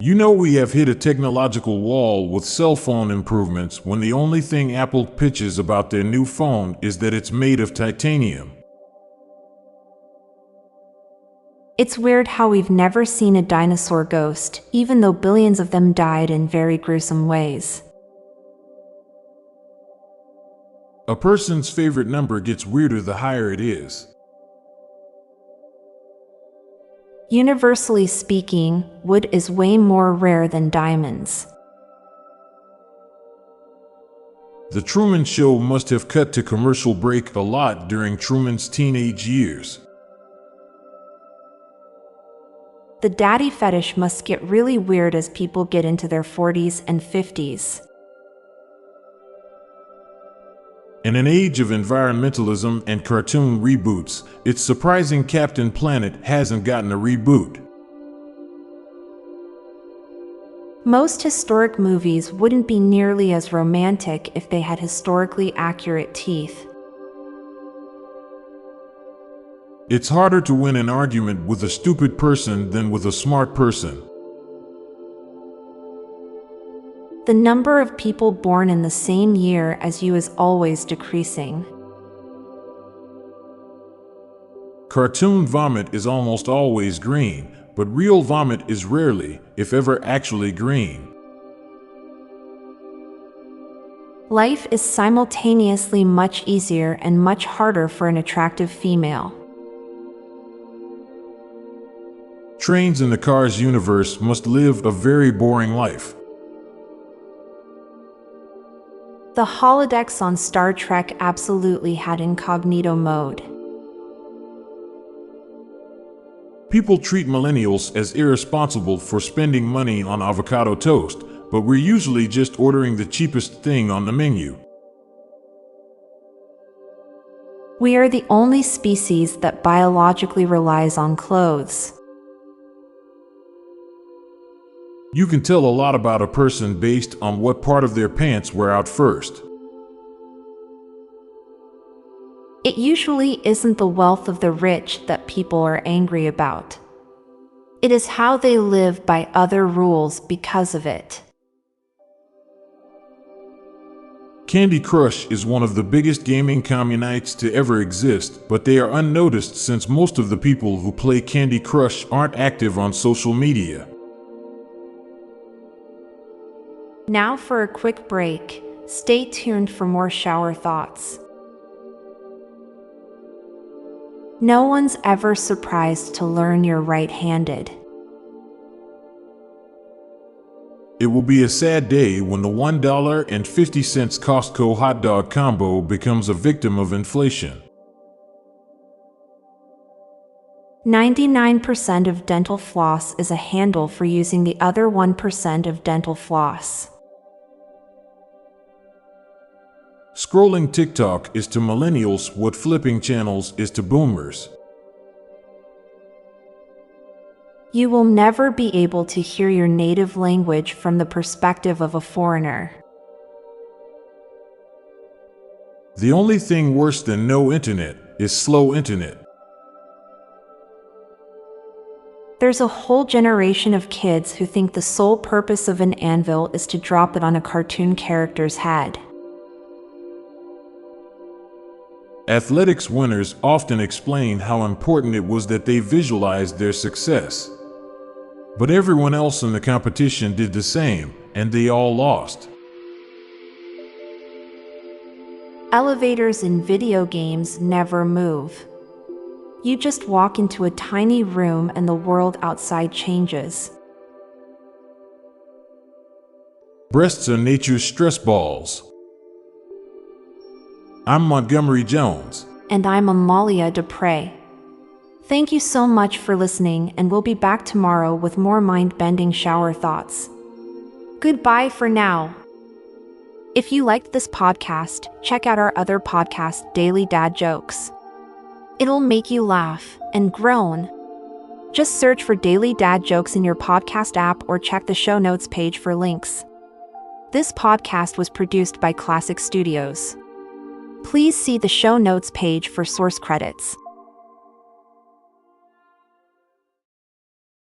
You know we have hit a technological wall with cell phone improvements when the only thing Apple pitches about their new phone is that it's made of titanium. It's weird how we've never seen a dinosaur ghost, even though billions of them died in very gruesome ways. A person's favorite number gets weirder the higher it is. Universally speaking, wood is way more rare than diamonds. The Truman Show must have cut to commercial break a lot during Truman's teenage years. The daddy fetish must get really weird as people get into their 40s and 50s. In an age of environmentalism and cartoon reboots, it's surprising Captain Planet hasn't gotten a reboot. Most historic movies wouldn't be nearly as romantic if they had historically accurate teeth. It's harder to win an argument with a stupid person than with a smart person. The number of people born in the same year as you is always decreasing. Cartoon vomit is almost always green, but real vomit is rarely, if ever, actually green. Life is simultaneously much easier and much harder for an attractive female. Trains in the Cars universe must live a very boring life. The holodecks on Star Trek absolutely had incognito mode. People treat millennials as irresponsible for spending money on avocado toast, but we're usually just ordering the cheapest thing on the menu. We are the only species that biologically relies on clothes. You can tell a lot about a person based on what part of their pants wear out first. It usually isn't the wealth of the rich that people are angry about. It is how they live by other rules because of it. Candy Crush is one of the biggest gaming communities to ever exist, but they are unnoticed since most of the people who play Candy Crush aren't active on social media. Now for a quick break. Stay tuned for more shower thoughts. No one's ever surprised to learn you're right-handed. It will be a sad day when the $1.50 Costco hot dog combo becomes a victim of inflation. 99% of dental floss is a handle for using the other 1% of dental floss. Scrolling TikTok is to millennials what flipping channels is to boomers. You will never be able to hear your native language from the perspective of a foreigner. The only thing worse than no internet is slow internet. There's a whole generation of kids who think the sole purpose of an anvil is to drop it on a cartoon character's head. Athletics winners often explain how important it was that they visualized their success. But everyone else in the competition did the same, and they all lost. Elevators in video games never move. You just walk into a tiny room and the world outside changes. Breasts are nature's stress balls. I'm Montgomery Jones. And I'm Amalia Dupre. Thank you so much for listening, and we'll be back tomorrow with more mind-bending shower thoughts. Goodbye for now. If you liked this podcast, check out our other podcast, Daily Dad Jokes. It'll make you laugh and groan. Just search for Daily Dad Jokes in your podcast app or check the show notes page for links. This podcast was produced by Klassic Studios. Please see the show notes page for source credits.